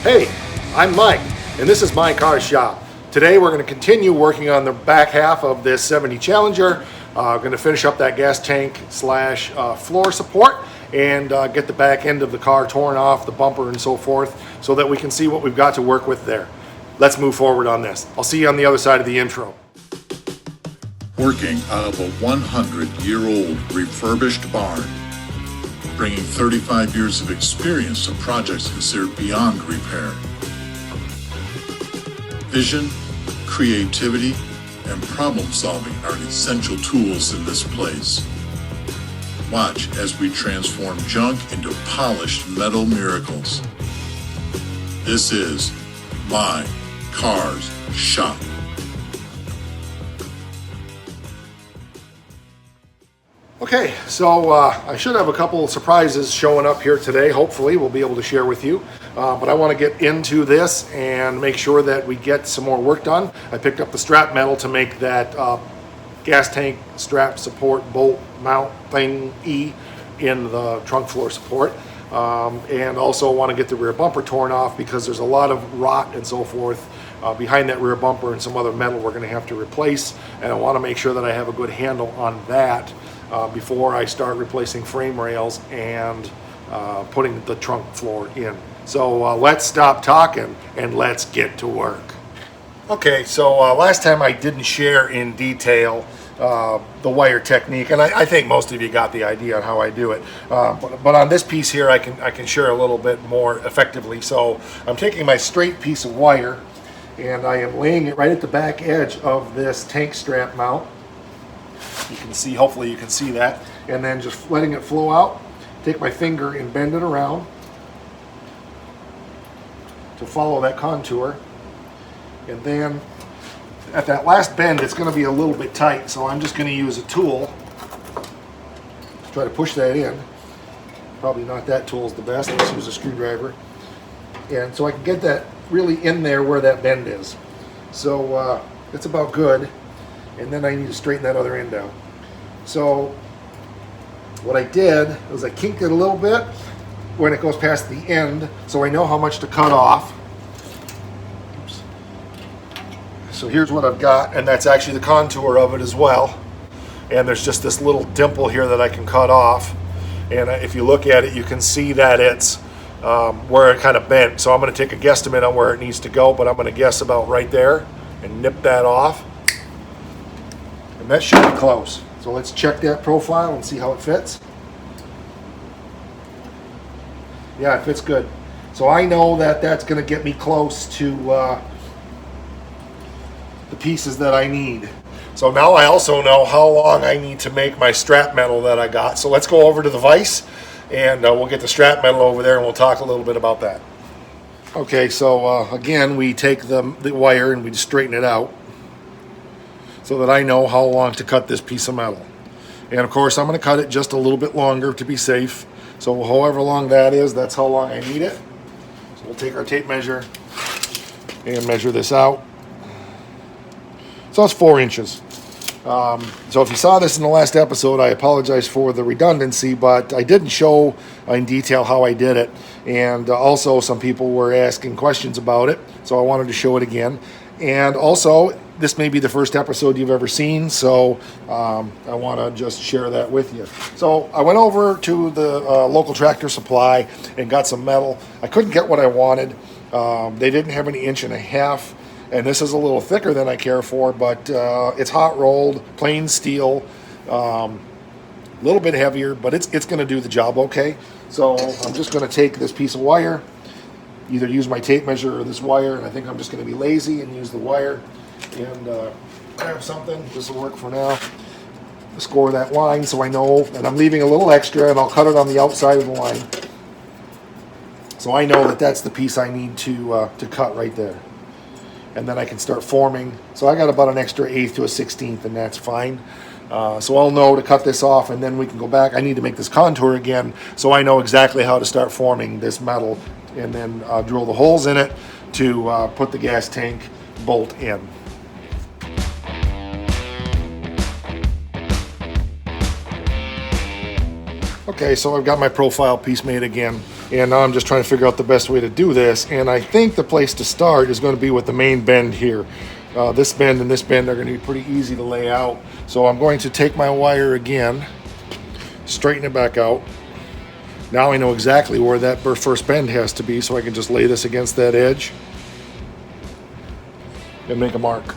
Hey, I'm Mike, and this is My Car Shop. Today we're going to continue working on the back half of this 70 Challenger. Going to finish up that gas tank slash floor support and get the back end of the car torn off, the bumper and so forth, so that we can see what we've got to work with there. Let's move forward on this. I'll see you on the other side of the intro. Working out of a 100-year-old refurbished barn, bringing 35 years of experience to projects considered beyond repair. Vision, creativity, and problem solving are essential tools in this place. Watch as we transform junk into polished metal miracles. This is My Car's Shop. Okay, so I should have a couple of surprises showing up here today. Hopefully we'll be able to share with you. But I want to get into this and make sure that we get some more work done. I picked up the strap metal to make that gas tank strap support bolt mount thing in the trunk floor support. And also want to get the rear bumper torn off because there's a lot of rot and so forth behind that rear bumper and some other metal we're going to have to replace. And I want to make sure that I have a good handle on that before I start replacing frame rails and putting the trunk floor in. So let's stop talking and let's get to work. Okay, so last time I didn't share in detail the wire technique, and I think most of you got the idea on how I do it. But on this piece here, I can share a little bit more effectively. So I'm taking my straight piece of wire and I am laying it right at the back edge of this tank strap mount. You can see, hopefully you can see that, and then just letting it flow out. Take my finger and bend it around to follow that contour, and then at that last bend it's going to be a little bit tight, so I'm just going to use a tool to try to push that in. Probably not that tool is the best. Let's use a screwdriver, and so I can get that really in there where that bend is. So it's about good. And then I need to straighten that other end out. So what I did was I kinked it a little bit when it goes past the end, so I know how much to cut off. Oops. So here's what I've got, and that's actually the contour of it as well. And there's just this little dimple here that I can cut off. And if you look at it, you can see that it's where it kind of bent. So I'm going to take a guesstimate on where it needs to go, but I'm going to guess about right there and nip that off. And that should be close. So let's check that profile and see how it fits. Yeah, it fits good. So I know that that's going to get me close to the pieces that I need. So now I also know how long I need to make my strap metal that I got. So let's go over to the vise and we'll get the strap metal over there and we'll talk a little bit about that. Okay, so again, we take the wire and we just straighten it out, so that I know how long to cut this piece of metal. And of course I'm going to cut it just a little bit longer to be safe. So however long that is, that's how long I need it. So we'll take our tape measure and measure this out. So it's 4 inches. So if you saw this in the last episode, I apologize for the redundancy, but I didn't show in detail how I did it. And also some people were asking questions about it, so I wanted to show it again. And also, this may be the first episode you've ever seen, so I want to just share that with you. So I went over to the local Tractor Supply and got some metal. I couldn't get what I wanted. They didn't have any 1.5 inch, and this is a little thicker than I care for, but it's hot rolled, plain steel, a little bit heavier, but it's going to do the job okay. So I'm just going to take this piece of wire, either use my tape measure or this wire, and I think I'm just going to be lazy and use the wire and grab something. This will work for now. Score that line so I know, and I'm leaving a little extra, and I'll cut it on the outside of the line. So I know that that's the piece I need to cut right there. And then I can start forming. So I got about an extra 1/8 to a 1/16, and that's fine. So I'll know to cut this off, and then we can go back. I need to make this contour again, so I know exactly how to start forming this metal, and then drill the holes in it to put the gas tank bolt in. Okay, so I've got my profile piece made again, and now I'm just trying to figure out the best way to do this, and I think the place to start is going to be with the main bend here. This bend and this bend are going to be pretty easy to lay out, so I'm going to take my wire again, straighten it back out. Now I know exactly where that first bend has to be, so I can just lay this against that edge and make a mark.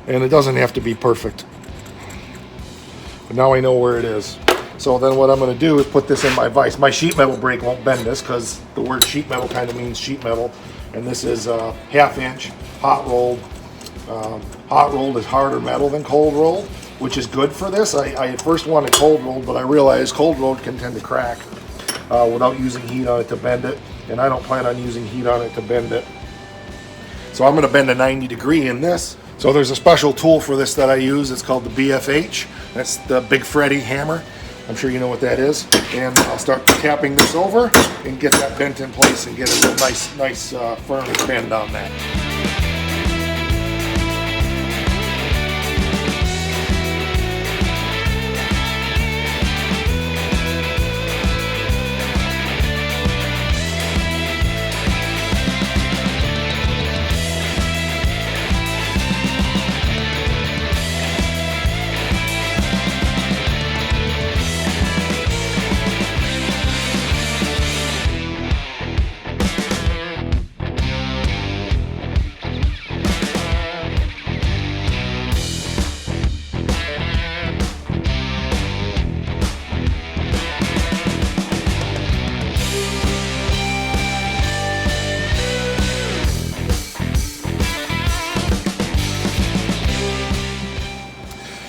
And it doesn't have to be perfect. But now I know where it is. So then what I'm going to do is put this in my vise. My sheet metal brake won't bend this because the word sheet metal kind of means sheet metal. And this is 1/2 inch hot rolled. Hot rolled is harder metal than cold rolled, which is good for this. I at first wanted cold rolled, but I realized cold rolled can tend to crack without using heat on it to bend it. And I don't plan on using heat on it to bend it. So I'm going to bend a 90-degree in this. So there's a special tool for this that I use. It's called the BFH. That's the Big Freddy hammer. I'm sure you know what that is. And I'll start tapping this over and get that bent in place and get a real nice firm bend on that.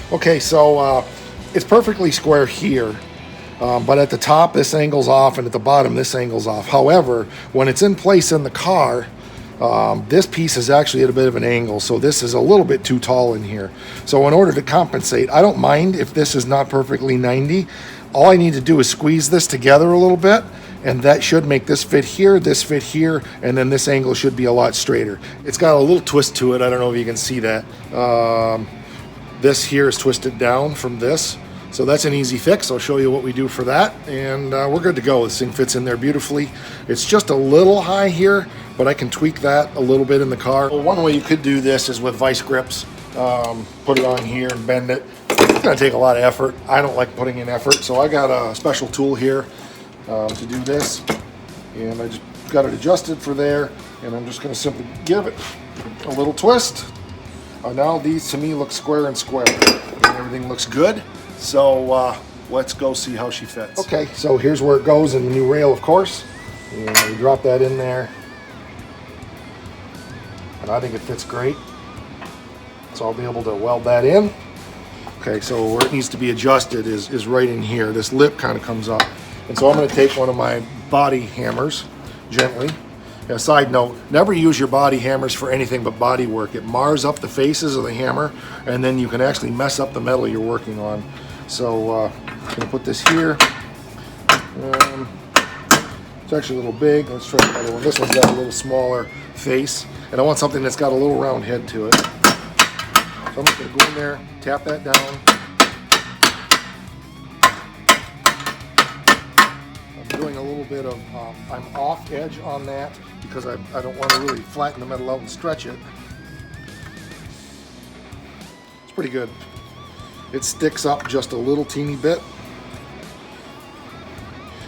Okay, so it's perfectly square here, but at the top this angle's off and at the bottom this angle's off. However, when it's in place in the car, this piece is actually at a bit of an angle, so this is a little bit too tall in here. So in order to compensate, I don't mind if this is not perfectly 90. All I need to do is squeeze this together a little bit, and that should make this fit here, and then this angle should be a lot straighter. It's got a little twist to it. I don't know if you can see that. This here is twisted down from this. So that's an easy fix. I'll show you what we do for that, and we're good to go. This thing fits in there beautifully. It's just a little high here, but I can tweak that a little bit in the car. Well, one way you could do this is with vice grips. Put it on here and bend it. It's gonna take a lot of effort. I don't like putting in effort, so I got a special tool here to do this. And I just got it adjusted for there, and I'm just gonna simply give it a little twist. Now these to me look square and square, and everything looks good. So let's go see how she fits. Okay, so here's where it goes in the new rail, of course. And we drop that in there. And I think it fits great. So I'll be able to weld that in. Okay, so where it needs to be adjusted is right in here. This lip kind of comes up. And so I'm going to take one of my body hammers gently. A side note, never use your body hammers for anything but body work. It mars up the faces of the hammer, and then you can actually mess up the metal you're working on. So I'm going to put this here. It's actually a little big. Let's try the other one. This one's got a little smaller face, and I want something that's got a little round head to it. So I'm just going to go in there, tap that down. I'm doing a little bit of, I'm off edge on that because I don't want to really flatten the metal out and stretch it. It's pretty good. It sticks up just a little teeny bit,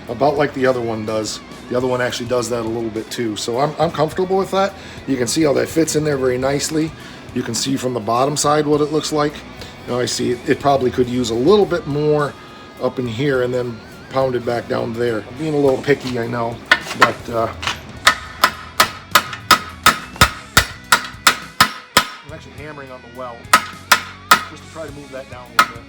about like the other one does. The other one actually does that a little bit too. So I'm comfortable with that. You can see how that fits in there very nicely. You can see from the bottom side what it looks like. Now I see it probably could use a little bit more up in here and then pounded back down there. I'm being a little picky, I know, but I'm actually hammering on the weld just to try to move that down a little bit.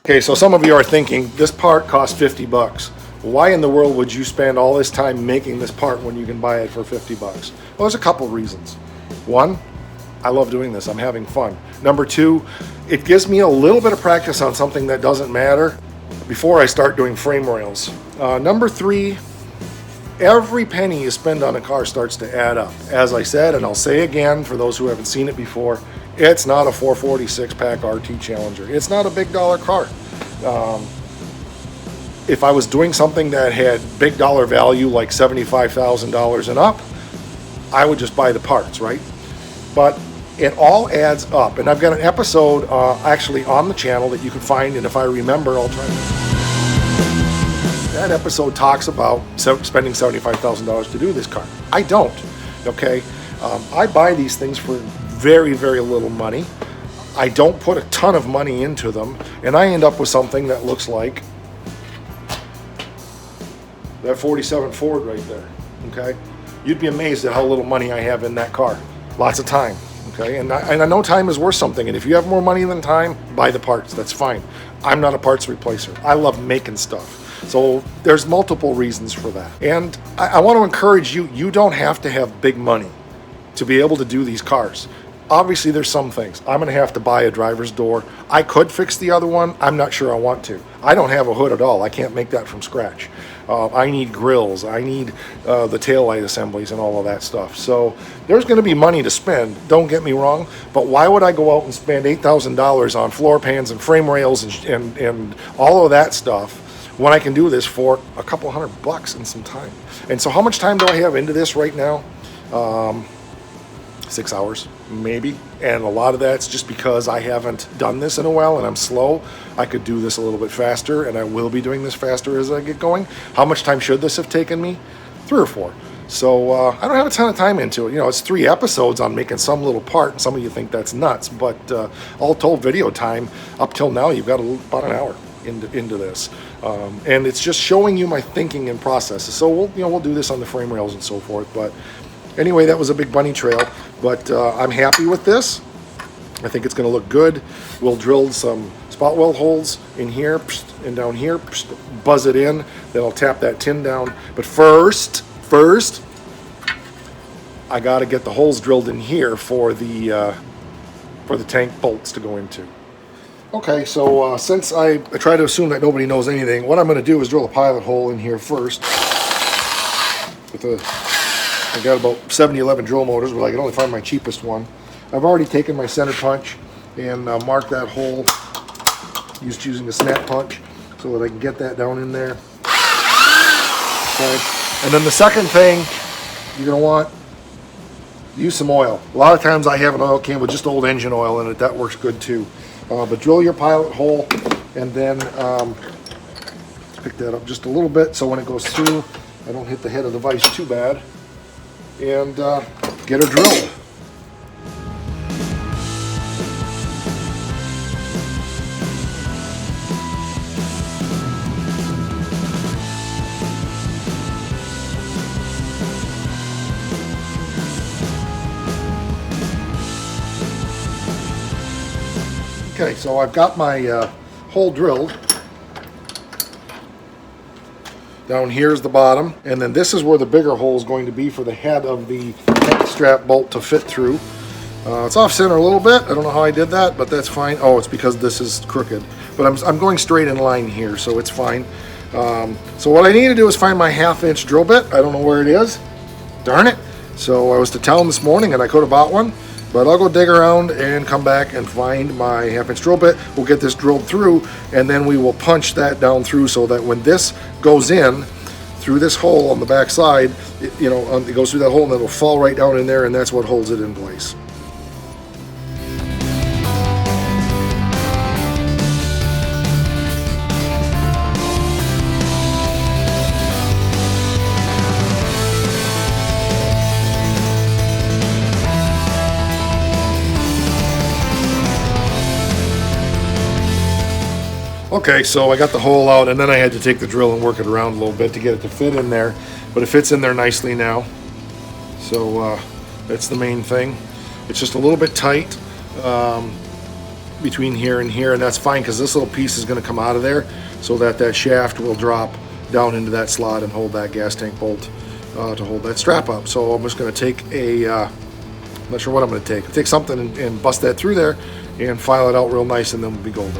Okay, so some of you are thinking this part costs 50 bucks. Why in the world would you spend all this time making this part when you can buy it for 50 bucks? Well, there's a couple reasons. One, I love doing this. I'm having fun. Number two, it gives me a little bit of practice on something that doesn't matter before I start doing frame rails. Number three, every penny you spend on a car starts to add up. As I said, and I'll say again for those who haven't seen it before, it's not a 446 pack RT Challenger. It's not a big dollar car. If I was doing something that had big dollar value like $75,000 and up, I would just buy the parts, right? But it all adds up. And I've got an episode actually on the channel that you can find, and if I remember, I'll try. That episode talks about spending $75,000 to do this car. I don't, okay? I buy these things for very, very little money. I don't put a ton of money into them, and I end up with something that looks like that 47 Ford right there, okay? You'd be amazed at how little money I have in that car. Lots of time, okay? And I know time is worth something, and if you have more money than time, buy the parts, that's fine. I'm not a parts replacer. I love making stuff. So there's multiple reasons for that. And I want to encourage you, you don't have to have big money to be able to do these cars. Obviously, there's some things. I'm going to have to buy a driver's door. I could fix the other one. I'm not sure I want to. I don't have a hood at all. I can't make that from scratch. I need grills. I need the taillight assemblies and all of that stuff. So there's going to be money to spend, don't get me wrong, but why would I go out and spend $8,000 on floor pans and frame rails and all of that stuff when I can do this for a couple $100 and some time? And so how much time do I have into this right now? 6 hours, maybe. And a lot of that's just because I haven't done this in a while and I'm slow. I could do this a little bit faster, and I will be doing this faster as I get going. How much time should this have taken me? 3 or 4. So I don't have a ton of time into it. You know, it's 3 episodes on making some little part, and some of you think that's nuts, but all told video time, up till now, you've got about an hour into this. And it's just showing you my thinking and processes. So we'll do this on the frame rails and so forth, but anyway, that was a big bunny trail, but I'm happy with this. I think it's going to look good. We'll drill some spot weld holes in here and down here, buzz it in, then I'll tap that tin down. But first, I got to get the holes drilled in here for the tank bolts to go into. Okay, so since I try to assume that nobody knows anything, what I'm going to do is drill a pilot hole in here first. I got about 70-11 drill motors, but I can only find my cheapest one. I've already taken my center punch and marked that hole using a snap punch so that I can get that down in there. Okay. And then the second thing you're going to want, use some oil. A lot of times I have an oil can with just old engine oil in it. That works good too. But drill your pilot hole and then pick that up just a little bit so when it goes through, I don't hit the head of the vise too bad. And get her drilled. Okay, so I've got my hole drilled. Down here is the bottom, and then this is where the bigger hole is going to be for the head of the tank strap bolt to fit through. It's off center a little bit. I don't know how I did that, but that's fine. Oh, it's because this is crooked. But I'm going straight in line here, so it's fine. So what I need to do is find my 1/2-inch drill bit. I don't know where it is. Darn it. So I was to town this morning, and I could have bought one. But I'll go dig around and come back and find my 1/2-inch drill bit. We'll get this drilled through, and then we will punch that down through so that when this goes in through this hole on the back side, it goes through that hole and it'll fall right down in there, and that's what holds it in place. Okay, so I got the hole out, and then I had to take the drill and work it around a little bit to get it to fit in there, but it fits in there nicely now. So that's the main thing. It's just a little bit tight between here and here, and that's fine because this little piece is going to come out of there so that that shaft will drop down into that slot and hold that gas tank bolt to hold that strap up. So I'm just going to take a not sure what I'm going to take. I'll take something and bust that through there and file it out real nice, and then we'll be golden.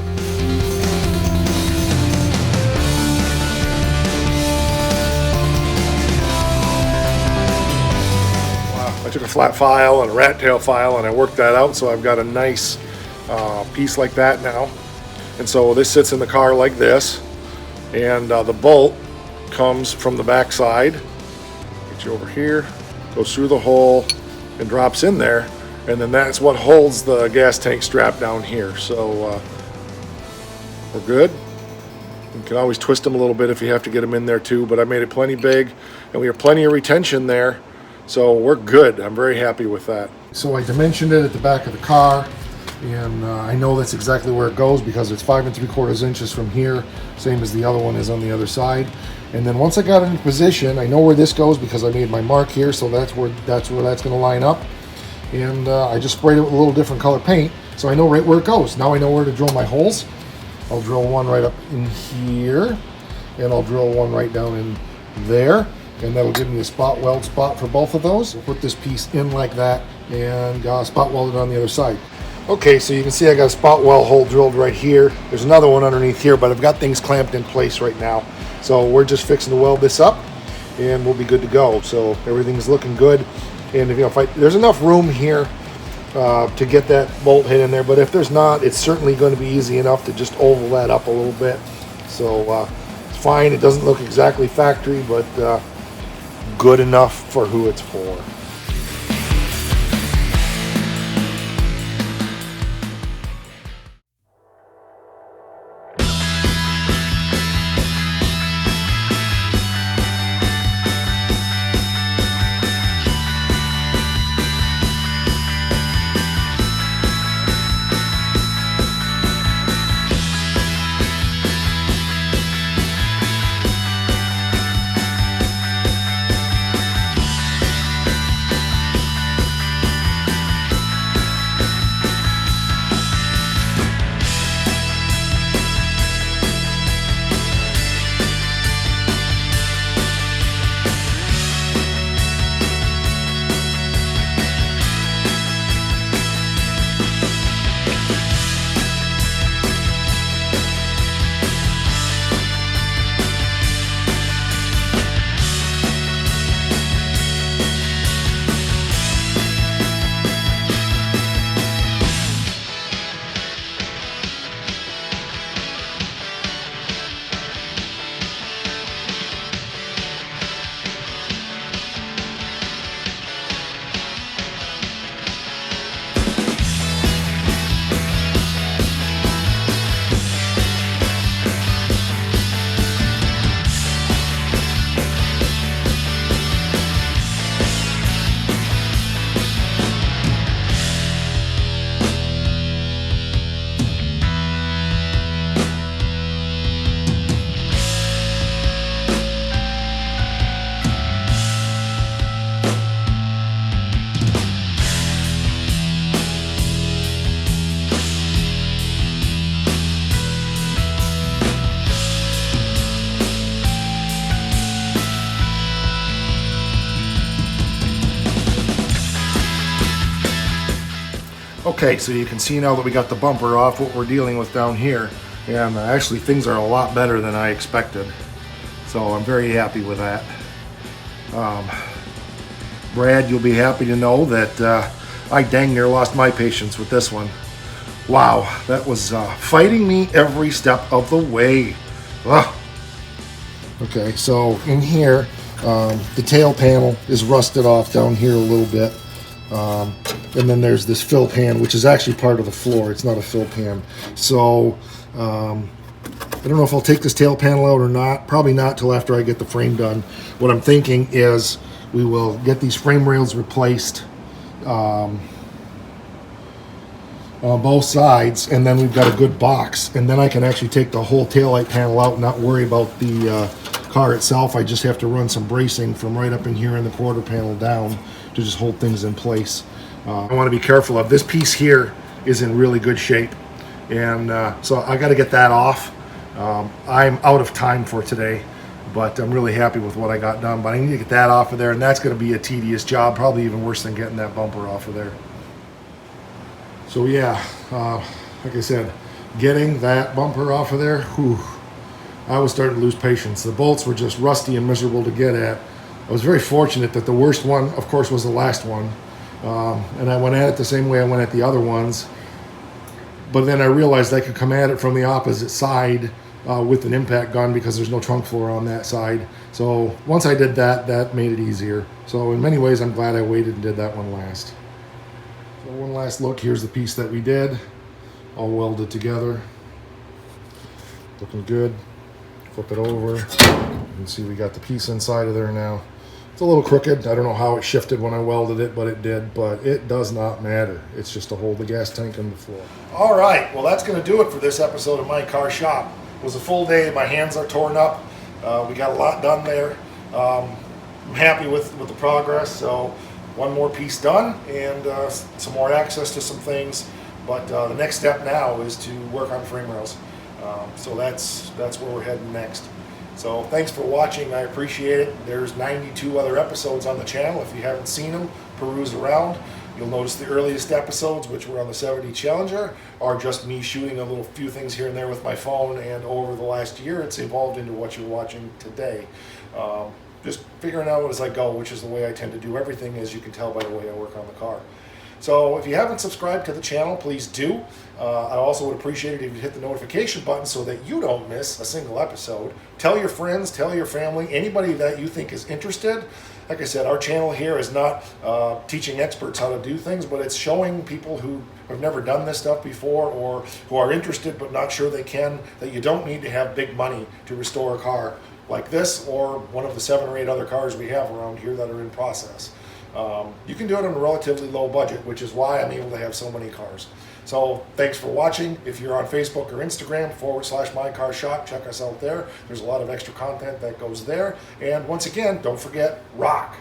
Wow, I took a flat file and a rat tail file and I worked that out, so I've got a nice piece like that now. And so this sits in the car like this, and the bolt comes from the back side. Get you over here, goes through the hole and drops in there, and then that's what holds the gas tank strap down here. So we're good. You can always twist them a little bit if you have to get them in there too, but I made it plenty big and we have plenty of retention there, so we're good. I'm very happy with that. So I dimensioned it at the back of the car, and I know that's exactly where it goes because it's 5 3/4 inches from here, same as the other one is on the other side. And then once I got it in position, I know where this goes because I made my mark here, so that's where that's going to line up. And I just sprayed it with a little different color paint, so I know right where it goes. Now I know where to drill my holes. I'll drill one right up in here, and I'll drill one right down in there, and that'll give me a spot weld spot for both of those. We'll put this piece in like that and spot weld it on the other side. Okay, so you can see I got a spot weld hole drilled right here. There's another one underneath here, but I've got things clamped in place right now. So we're just fixing to weld this up, and we'll be good to go. So everything's looking good. And if there's enough room here to get that bolt hit in there, but if there's not, it's certainly going to be easy enough to just oval that up a little bit. So it's fine. It doesn't look exactly factory, but good enough for who it's for. Okay, so you can see now that we got the bumper off what we're dealing with down here, and actually things are a lot better than I expected, so I'm very happy with that. Brad, you'll be happy to know that I dang near lost my patience with this one. Wow, that was fighting me every step of the way. Ugh. Okay, so in here, the tail panel is rusted off down here a little bit. And then there's this fill pan, which is actually part of the floor. It's not a fill pan. So I don't know if I'll take this tail panel out or not. Probably not till after I get the frame done. What I'm thinking is we will get these frame rails replaced on both sides, and then we've got a good box, and then I can actually take the whole taillight panel out and not worry about the car itself. I just have to run some bracing from right up in here in the quarter panel down to just hold things in place. I want to be careful of this piece here is in really good shape, and so I got to get that off. I'm out of time for today, but I'm really happy with what I got done. But I need to get that off of there, and that's going to be a tedious job, probably even worse than getting that bumper off of there. So yeah, like I said, getting that bumper off of there, whew, I was starting to lose patience. The bolts were just rusty and miserable to get at. I was very fortunate that the worst one, of course, was the last one. And I went at it the same way I went at the other ones. But then I realized I could come at it from the opposite side with an impact gun because there's no trunk floor on that side. So once I did that, that made it easier. So in many ways, I'm glad I waited and did that one last. So one last look. Here's the piece that we did, all welded together. Looking good. Flip it over. You can see we got the piece inside of there now. It's a little crooked. I don't know how it shifted when I welded it, but it did. But it does not matter. It's just to hold the gas tank on the floor. All right. Well, that's going to do it for this episode of My Car Shop. It was a full day. My hands are torn up. We got a lot done there. I'm happy with the progress. So one more piece done and some more access to some things. But the next step now is to work on frame rails. So that's where we're heading next. So thanks for watching. I appreciate it. There's 92 other episodes on the channel. If you haven't seen them, peruse around. You'll notice the earliest episodes, which were on the 70 Challenger, are just me shooting a little few things here and there with my phone. And over the last year, it's evolved into what you're watching today. Just figuring out as I go, which is the way I tend to do everything, as you can tell by the way I work on the car. So if you haven't subscribed to the channel, please do. I also would appreciate it if you hit the notification button so that you don't miss a single episode. Tell your friends, tell your family, anybody that you think is interested. Like I said, our channel here is not teaching experts how to do things, but it's showing people who have never done this stuff before or who are interested but not sure they can, that you don't need to have big money to restore a car like this or one of the 7 or 8 other cars we have around here that are in process. You can do it on a relatively low budget, which is why I'm able to have so many cars. So thanks for watching. If you're on Facebook or Instagram, /MyCarShop, check us out there. There's a lot of extra content that goes there. And once again, don't forget, rock.